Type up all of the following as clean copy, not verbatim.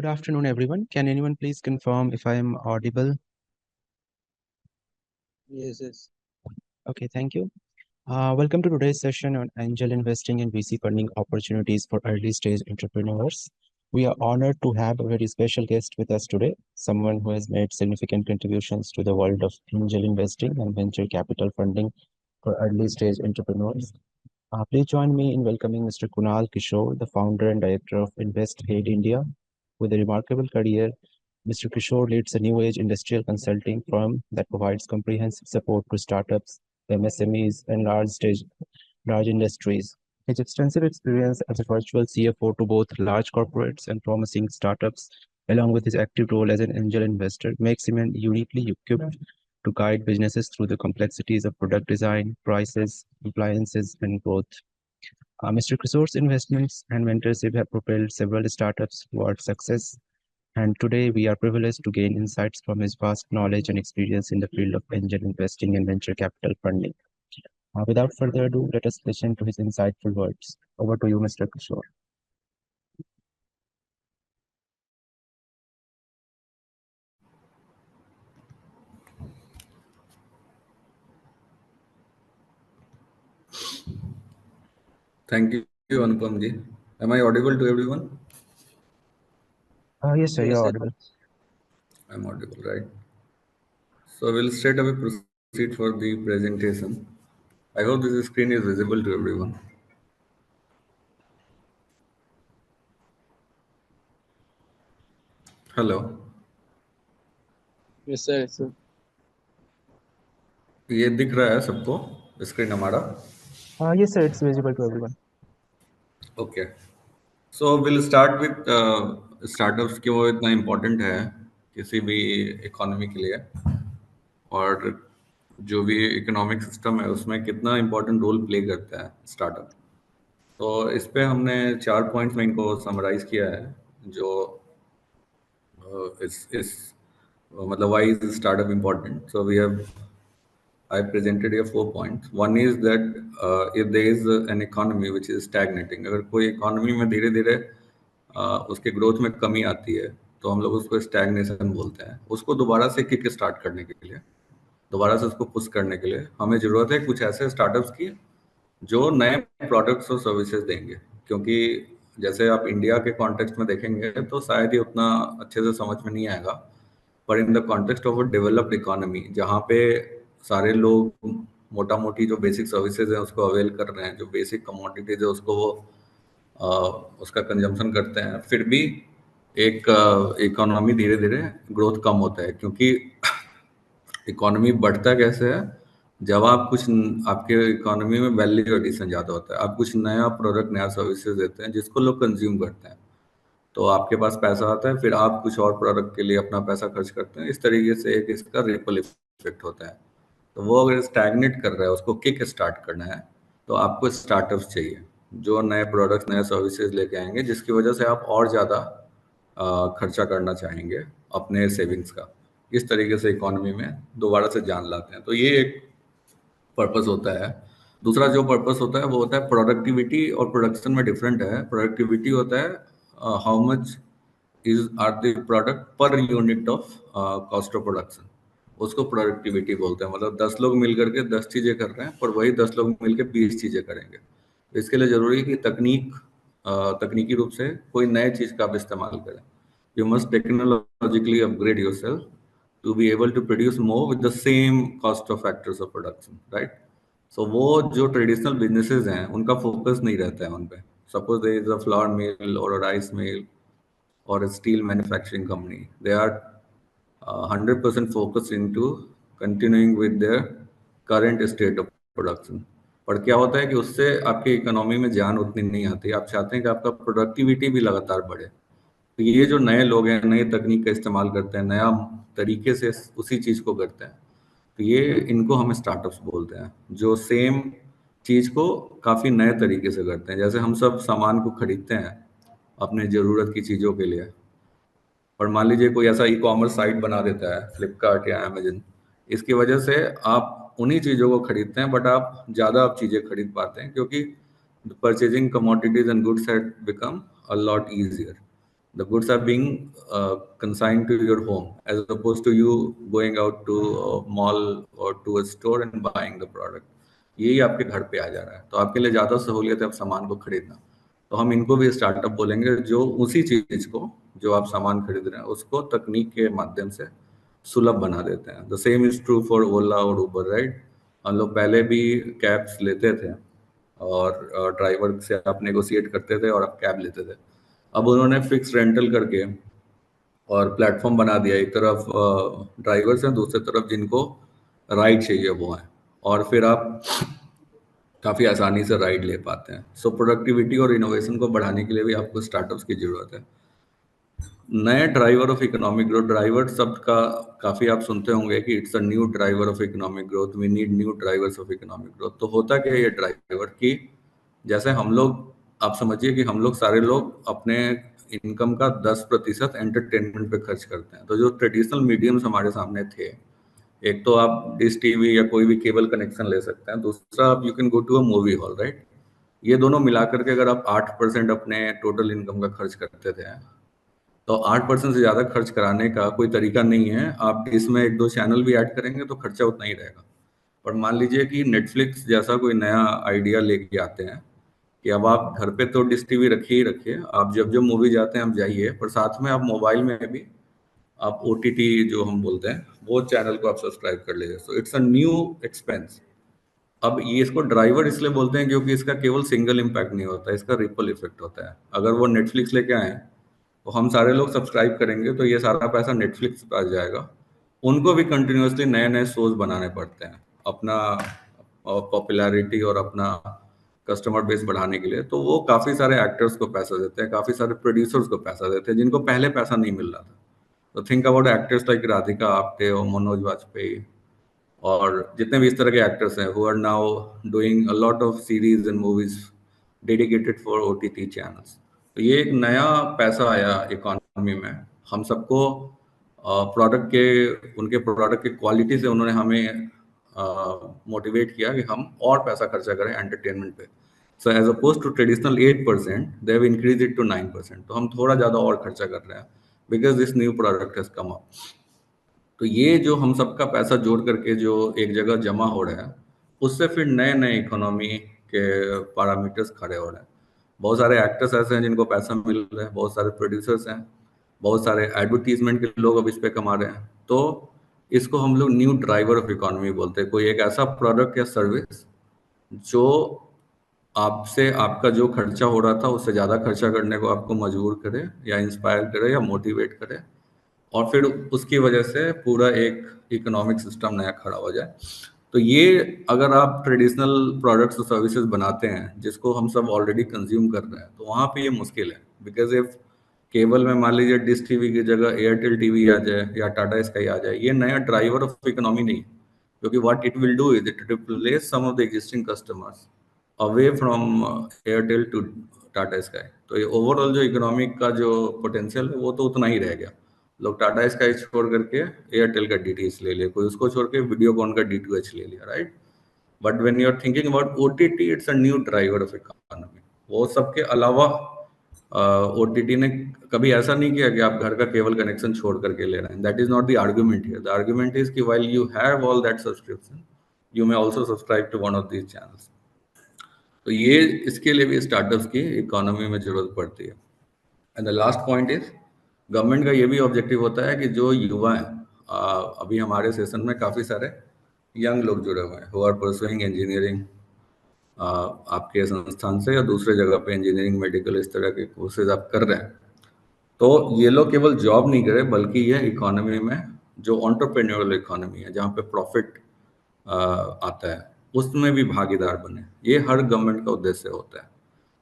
Good afternoon, everyone. Can anyone please confirm if I am audible? Yes. Okay, thank you. Welcome to today's session on angel investing and VC funding opportunities for early stage entrepreneurs. We are honored to have a very special guest with us today, someone who has made significant contributions to the world of angel investing and venture capital funding for early stage entrepreneurs. Please join me in welcoming Mr. Kunal Kishore, the founder and director of Invest Aid India. With a remarkable career, Mr. Kishore leads a new age industrial consulting firm that provides comprehensive support to startups, MSMEs, and large industries. His extensive experience as a virtual CFO to both large corporates and promising startups, along with his active role as an angel investor, makes him uniquely equipped to guide businesses through the complexities of product design, prices, compliances, and growth. Mr. Kishore's investments and mentorship have propelled several startups toward success, and today we are privileged to gain insights from his vast knowledge and experience in the field of angel investing and venture capital funding. Without further ado, let us listen to his insightful words. Over to you, Mr. Kishore. Thank you, Anupam ji. Am I audible to everyone? Yes, sir, Yes, you're sir. audible. I'm audible, right? So we'll straight away proceed for the presentation. I hope this screen is visible to everyone. Hello. Yes, sir. Yes, sir. ये दिख रहा है सबको screen हमारा? Yes, sir, it's visible to everyone. Okay. So we'll start with startups क्यों वो इतना important है किसी भी इकोनॉमी के लिए, और जो भी इकोनॉमिक सिस्टम है उसमें कितना इम्पोर्टेंट रोल प्ले करता है स्टार्टअप। तो इस पे हमने 4 पॉइंट्स में इनको समराइज किया है, जो इस मतलब why is startup important. So we have I presented here 4 points. One is that if there is an economy which is stagnating, अगर कोई इकोनॉमी में धीरे धीरे उसके ग्रोथ में कमी आती है तो हम लोग उसको स्टैग्नेशन बोलते हैं। उसको दोबारा से किक स्टार्ट करने के लिए, दोबारा से उसको पुश करने के लिए हमें ज़रूरत है कुछ ऐसे स्टार्टअप्स की जो नए प्रोडक्ट्स और सर्विसेज देंगे। क्योंकि जैसे आप इंडिया के कॉन्टेक्स्ट में देखेंगे तो शायद ये उतना अच्छे से समझ में नहीं आएगा, पर in the context of a developed economy जहाँ पे सारे लोग मोटा मोटी जो बेसिक सर्विसेज हैं उसको अवेल कर रहे हैं, जो बेसिक कमोडिटीज है उसको वो उसका कंजम्पशन करते हैं, फिर भी एक इकोनॉमी धीरे धीरे ग्रोथ कम होता है। क्योंकि इकोनॉमी बढ़ता कैसे है, जब आप कुछ आपके इकोनॉमी में वैल्यू एडिशन ज़्यादा होता है, आप कुछ नया प्रोडक्ट नया सर्विसेज देते हैं जिसको लोग कंज्यूम करते हैं, तो आपके पास पैसा आता है, फिर आप कुछ और प्रोडक्ट के लिए अपना पैसा खर्च करते हैं। इस तरीके से एक इसका रिपल इफेक्ट होता है। तो वो अगर स्टैग्नेट कर रहा है उसको किक स्टार्ट करना है तो आपको स्टार्टअप्स चाहिए जो नए प्रोडक्ट्स नए सर्विसेज लेके आएंगे, जिसकी वजह से आप और ज़्यादा खर्चा करना चाहेंगे अपने सेविंग्स का। इस तरीके से इकोनॉमी में दोबारा से जान लाते हैं। तो ये एक पर्पस होता है। दूसरा जो पर्पस होता है वो होता है प्रोडक्टिविटी, और प्रोडक्शन में डिफरेंट है। प्रोडक्टिविटी होता है how much is are the product per unit of cost of production, उसको प्रोडक्टिविटी बोलते हैं। मतलब 10 लोग मिल करके 10 चीज़ें कर रहे हैं, पर वही 10 लोग मिलकर 20 चीज़ें करेंगे। तो इसके लिए ज़रूरी है कि तकनीकी रूप से कोई नए चीज़ का आप इस्तेमाल करें। You must technologically upgrade your self to be able to produce more with the same cost of factors of production, right? So वो जो ट्रेडिशनल बिजनेसेस हैं उनका फोकस नहीं रहता है उन पे। Suppose there is a flower mill और a rice mill or a steel manufacturing company, they are 100% focused into continuing with their current state of production। पर क्या होता है कि उससे आपकी इकोनॉमी में जान उतनी नहीं आती। आप चाहते हैं कि आपका प्रोडक्टिविटी भी लगातार बढ़े। तो ये जो नए लोग हैं नई तकनीक का इस्तेमाल करते हैं, नया तरीके से उसी चीज़ को करते हैं, तो ये इनको हम स्टार्टअप्स बोलते हैं, जो सेम चीज़ को काफ़ी नए तरीके से करते हैं। जैसे हम सब सामान को खरीदते हैं अपने ज़रूरत की चीज़ों के लिए, और मान लीजिए कोई ऐसा ई कॉमर्स साइट बना देता है, फ्लिपकार्ट या अमेजन, इसकी वजह से आप उन्हीं चीज़ों को खरीदते हैं, बट आप ज़्यादा आप चीज़ें खरीद पाते हैं क्योंकि purchasing commodities and goods had become a lot easier. The goods are being consigned to your home as opposed to you going out to a mall or to a store and buying the product. यही आपके घर पे आ जा रहा है, तो आपके लिए ज़्यादा सहूलियत है आप सामान को खरीदना। तो हम इनको भी स्टार्टअप बोलेंगे जो उसी चीज़ को, जो आप सामान खरीद रहे हैं उसको तकनीक के माध्यम से सुलभ बना देते हैं। The same is true for Ola और उबर, राइट। हम लोग पहले भी कैब्स लेते थे और ड्राइवर से आप नेगोशिएट करते थे और आप कैब लेते थे। अब उन्होंने फिक्स रेंटल करके और प्लेटफॉर्म बना दिया, एक तरफ ड्राइवर्स हैं, दूसरी तरफ जिनको राइड चाहिए वो हैं, और फिर आप काफ़ी आसानी से राइड ले पाते हैं। सो प्रोडक्टिविटी और इनोवेशन को बढ़ाने के लिए भी आपको स्टार्टअप्स की ज़रूरत है। नए driver of economic growth, driver शब्द का काफ़ी आप सुनते होंगे कि it's a new driver of economic growth, we need new drivers of economic growth. तो होता क्या है ये ड्राइवर की, जैसे हम लोग, आप समझिए कि हम लोग सारे लोग अपने इनकम का 10% एंटरटेनमेंट पे खर्च करते हैं। तो जो ट्रेडिशनल मीडियम्स हमारे सामने थे, एक तो आप डिश टीवी या कोई भी केबल कनेक्शन ले सकते हैं, दूसरा आप you can go to a movie hall, right. ये दोनों मिलाकर के अगर आप 8% अपने टोटल इनकम का खर्च करते थे, तो 8% से ज़्यादा खर्च कराने का कोई तरीका नहीं है। आप इसमें एक दो चैनल भी ऐड करेंगे तो खर्चा उतना ही रहेगा। पर मान लीजिए कि नेटफ्लिक्स जैसा कोई नया आइडिया लेके आते हैं कि अब आप घर पे तो डिश टीवी रखिए ही रखिए, आप जब जब मूवी जाते हैं आप जाइए, पर साथ में आप मोबाइल में भी आप ओटीटी जो हम बोलते हैं वो चैनल को आप सब्सक्राइब कर लीजिए। So it's a new expense. अब ये इसको ड्राइवर इसलिए बोलते हैं क्योंकि इसका केवल सिंगल इम्पैक्ट नहीं होता, इसका रिपल इफेक्ट होता है। अगर वो नेटफ्लिक्स लेके आए तो हम सारे लोग सब्सक्राइब करेंगे तो ये सारा पैसा नेटफ्लिक्स पे आ जाएगा। उनको भी कंटिन्यूअसली नए नए शोज बनाने पड़ते हैं अपना पॉपुलैरिटी और अपना कस्टमर बेस बढ़ाने के लिए। तो वो काफ़ी सारे एक्टर्स को पैसा देते हैं, काफ़ी सारे प्रोड्यूसर्स को पैसा देते हैं जिनको पहले पैसा नहीं मिल रहा था। तो think about actors like Radhika Apte और मनोज वाजपेयी और जितने भी इस तरह के एक्टर्स हैं who are now doing a lot of series and movies dedicated for OTT channels. तो ये एक नया पैसा आया इकोनॉमी में। हम सबको प्रोडक्ट के, उनके प्रोडक्ट की क्वालिटी से उन्होंने हमें मोटिवेट किया कि हम और पैसा खर्चा करें एंटरटेनमेंट पे। So as oppose to traditional 8%, they have increase it to 9%। तो हम थोड़ा ज़्यादा और खर्चा कर रहे हैं because this new product has come up. तो ये जो हम सबका पैसा जोड़ करके जो एक जगह जमा हो रहा है, उससे फिर नए नए इकोनॉमी के पैरामीटर्स खड़े हो रहे हैं। बहुत सारे एक्टर्स ऐसे हैं जिनको पैसा मिल रहा है, बहुत सारे प्रोड्यूसर्स हैं, बहुत सारे एडवर्टीजमेंट के लोग अब इस पे कमा रहे हैं। तो इसको हम लोग न्यू ड्राइवर ऑफ इकोनॉमी बोलते हैं। कोई एक ऐसा प्रोडक्ट या सर्विस जो आपसे, आपका जो खर्चा हो रहा था उससे ज़्यादा खर्चा करने को आपको मजबूर करे या इंस्पायर करे या मोटिवेट करे, और फिर उसकी वजह से पूरा एक इकोनॉमिक सिस्टम नया खड़ा हो जाए। तो ये अगर आप ट्रेडिशनल प्रोडक्ट्स और सर्विसेज बनाते हैं जिसको हम सब ऑलरेडी कंज्यूम कर रहे हैं, तो वहाँ पे ये मुश्किल है। बिकॉज इफ केबल में मान लीजिए डिश टीवी की जगह एयरटेल टीवी आ जाए या टाटा स्काई आ जाए, ये नया ड्राइवर ऑफ इकोनॉमी नहीं, क्योंकि what it will do is it replace some of the existing customers away from Airtel to Tata sky. तो ये ओवरऑल जो इकोनॉमिक का जो पोटेंशियल है वो तो उतना ही रह गया। लोग टाटा स्काई छोड़ करके एयरटेल का डीटीएच ले लिया, कोई उसको छोड़ के वीडियोकॉन का डीटीएच ले लिया, right. But when you are thinking about OTT, it's a new driver of economy. वो सबके अलावा ओटीटी ने कभी ऐसा नहीं किया कि आप घर का केबल कनेक्शन छोड़ करके ले रहे हैं। That is not the argument here. The argument is कि while you have all that subscription, you may also subscribe to one of these channels. तो ये इसके लिए भी स्टार्टअप्स की इकोनॉमी में जरूरत पड़ती है। And the last point is, government का ये भी ऑब्जेक्टिव होता है कि जो युवा हैं, अभी हमारे सेशन में काफ़ी सारे यंग लोग जुड़े हुए हैं हु आर परसुइंग इंजीनियरिंग, आपके संस्थान से या दूसरे जगह पे इंजीनियरिंग, मेडिकल, इस तरह के कोर्सेज आप कर रहे हैं। तो ये लोग केवल जॉब नहीं करें बल्कि ये इकोनॉमी में जो एंटरप्रेन्योरल इकोनॉमी है जहाँ पे प्रॉफिट आता है उसमें भी भागीदार बने। ये हर गवर्नमेंट का उद्देश्य होता है,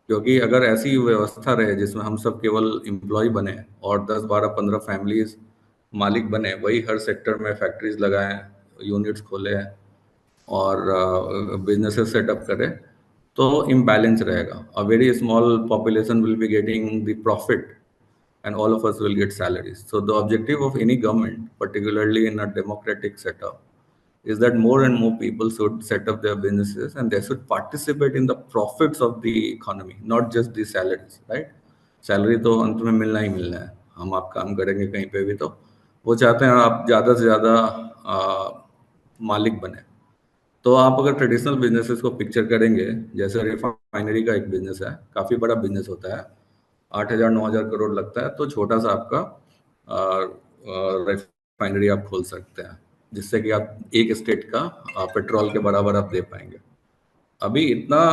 क्योंकि अगर ऐसी व्यवस्था रहे जिसमें हम सब केवल एम्प्लॉय बने और 10, 12, 15 फैमिलीज मालिक बने, वही हर सेक्टर में फैक्ट्रीज लगाएं, यूनिट्स खोलें और बिजनेसेस सेटअप करें, तो इम्बैलेंस रहेगा। A very small population will be getting the profit and all of us will get salaries. So the objective of any government, particularly in a democratic setup, is that more and more people should set up their businesses and they should participate in the profits of the economy, not just the salaries, right? Salary तो अंत में मिलना ही मिलना है, हम आप काम करेंगे कहीं पे भी, तो वो चाहते हैं आप ज़्यादा से ज़्यादा मालिक बने। तो आप अगर ट्रेडिशनल बिजनेसेस को पिक्चर करेंगे, जैसे रिफाइनरी का एक बिजनेस है, काफ़ी बड़ा बिजनेस होता है, 8,000 9,000 करोड़ लगता है, तो छोटा सा आपका रिफाइनरी आप खोल सकते हैं, जिससे कि आप एक स्टेट का पेट्रोल के बराबर आप दे पाएंगे। अभी इतना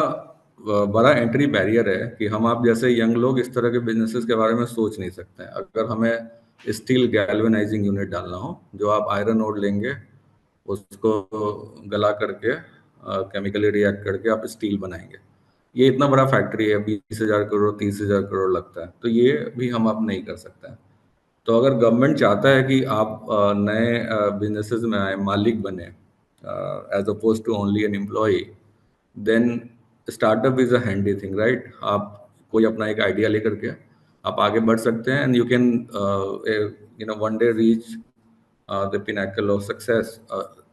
बड़ा एंट्री बैरियर है कि हम आप जैसे यंग लोग इस तरह के बिजनेसेस के बारे में सोच नहीं सकते हैं। अगर हमें स्टील गैल्वेनाइजिंग यूनिट डालना हो, जो आप आयरन ओर लेंगे, उसको गला करके केमिकली रिएक्ट करके आप स्टील बनाएंगे, ये इतना बड़ा फैक्ट्री है, 20,000 करोड़ 30,000 करोड़ लगता है, तो ये भी हम आप नहीं कर सकते हैं। तो अगर गवर्नमेंट चाहता है कि आप नए बिजनेसेस में आए, मालिक बने, as oppose to only an employ, then startup is a handy thing, right? आप कोई अपना एक आइडिया लेकर के आप आगे बढ़ सकते हैं, and you can one day reach the Pinnacle of success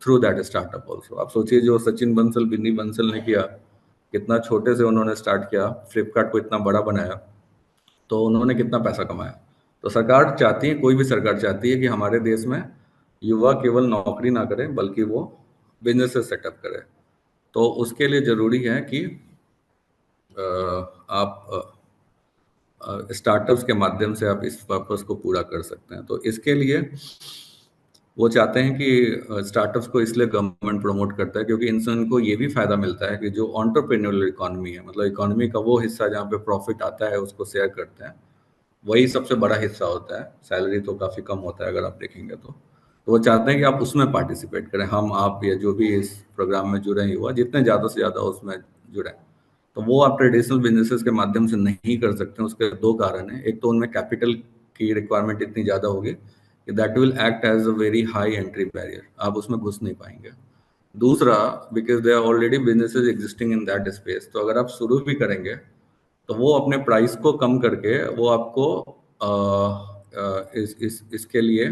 through that startup also. आप सोचिए, जो सचिन बंसल, बिन्नी बंसल ने किया, कितना छोटे से उन्होंने स्टार्ट किया, फ्लिपकार्ट को इतना बड़ा बनाया, तो उन्होंने कितना पैसा कमाया। तो सरकार चाहती है, कोई भी सरकार चाहती है कि हमारे देश में युवा केवल नौकरी ना करें, बल्कि वो बिजनेस सेटअप करे। तो उसके लिए जरूरी है कि आप स्टार्टअप्स के माध्यम से आप इस पर्पस को पूरा कर सकते हैं। तो इसके लिए वो चाहते हैं कि स्टार्टअप्स को इसलिए गवर्नमेंट प्रमोट करता है, क्योंकि इनसे उनको ये भी फायदा मिलता है कि जो एंटरप्रेन्योरल इकोनॉमी है, मतलब इकोनॉमी का वो हिस्सा जहाँ पे प्रॉफिट आता है उसको शेयर करते हैं, वही सबसे बड़ा हिस्सा होता है। सैलरी तो काफ़ी कम होता है अगर आप देखेंगे तो वो चाहते हैं कि आप उसमें पार्टिसिपेट करें, हम आप या जो भी इस प्रोग्राम में जुड़े हैं युवा, जितने ज़्यादा से ज़्यादा उसमें जुड़े। तो वो आप ट्रेडिशनल बिजनेसेस के माध्यम से नहीं कर सकते हैं। उसके दो कारण हैं। एक तो उनमें कैपिटल की रिक्वायरमेंट इतनी ज़्यादा होगी कि that will act as a very high entry barrier, आप उसमें घुस नहीं पाएंगे। दूसरा, because they are already businesses existing in that space, तो अगर आप शुरू भी करेंगे तो वो अपने प्राइस को कम करके वो आपको इसके लिए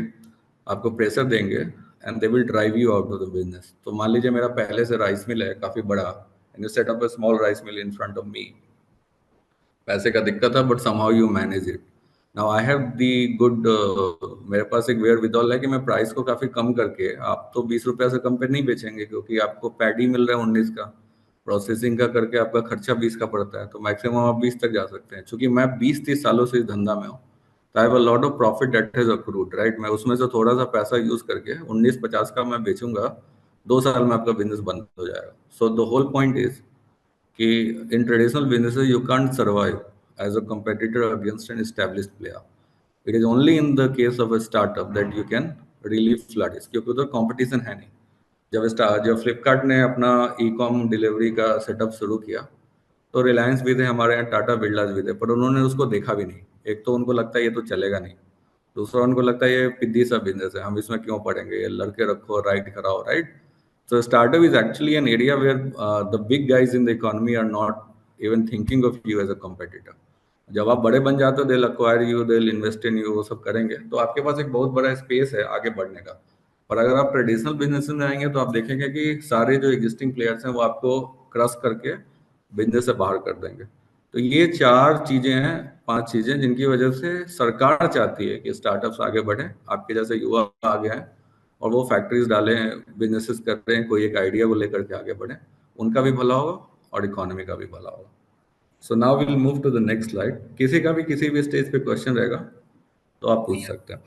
आपको प्रेशर देंगे, and they will drive you out of the business. तो मान लीजिए मेरा पहले से राइस मिल है काफ़ी बड़ा, and you set up a small rice mill in front of me. पैसे का दिक्कत है, but somehow you manage it. Now I have the good, मेरे पास एक वेयर विदॉल है कि मैं प्राइस को काफ़ी कम करके, आप तो 20 रुपया से कम पे नहीं बेचेंगे, क्योंकि आपको पैडी मिल रहा है 19 का, प्रोसेसिंग का करके आपका खर्चा 20 का पड़ता है, तो मैक्सिमम आप 20 तक जा सकते हैं। चूंकि मैं 20-30 सालों से इस धंधा में हूँ, तो I have a lot of profit that has accrued, right? मैं उसमें से थोड़ा सा पैसा यूज करके 19-50 का मैं बेचूंगा, 2 साल में आपका बिजनेस बंद हो जाएगा। So the whole point is कि in traditional businesses you can't survive as a competitor against an established player. It is only in the case of a startup that you can really flourish, क्योंकि उधर competition है नहीं। जब फ्लिपकार्ट ने अपना e com delivery का setup शुरू किया, तो रिलायंस भी थे हमारे यहाँ, टाटा बिरलाज भी थे, पर उन्होंने उसको देखा भी नहीं। एक तो उनको लगता है ये तो चलेगा नहीं, दूसरा उनको लगता है ये पिद्दी सा बिजनेस है, हम इसमें क्यों पढ़ेंगे, ये लड़के रखो, राइट कराओ, right? So startup is actually an area where the big guys in the economy are not even thinking of you as a competitor. जब आप बड़े बन जाते हो, they'll acquire you, they'll invest in you, वो सब करेंगे, तो आपके पास एक बहुत बड़ा स्पेस है आगे बढ़ने का। पर अगर आप ट्रेडिशनल बिजनेस में आएंगे तो आप देखेंगे कि सारे जो एग्जिस्टिंग प्लेयर्स हैं वो आपको क्रश करके बिजनेस से बाहर कर देंगे। तो ये 4 चीजें हैं, 5 चीजें, जिनकी वजह से सरकार चाहती है कि स्टार्टअप्स आगे बढ़े, आपके जैसे युवा आगे आए, और वो फैक्ट्रीज डालें, बिजनेसेस कर रहे हैं, कोई एक आइडिया को लेकर के आगे बढ़े, उनका भी भला होगा और इकोनॉमी का भी भला होगा। So now will move to the next slide. किसी का भी किसी भी स्टेज पे क्वेश्चन रहेगा तो आप पूछ सकते हैं।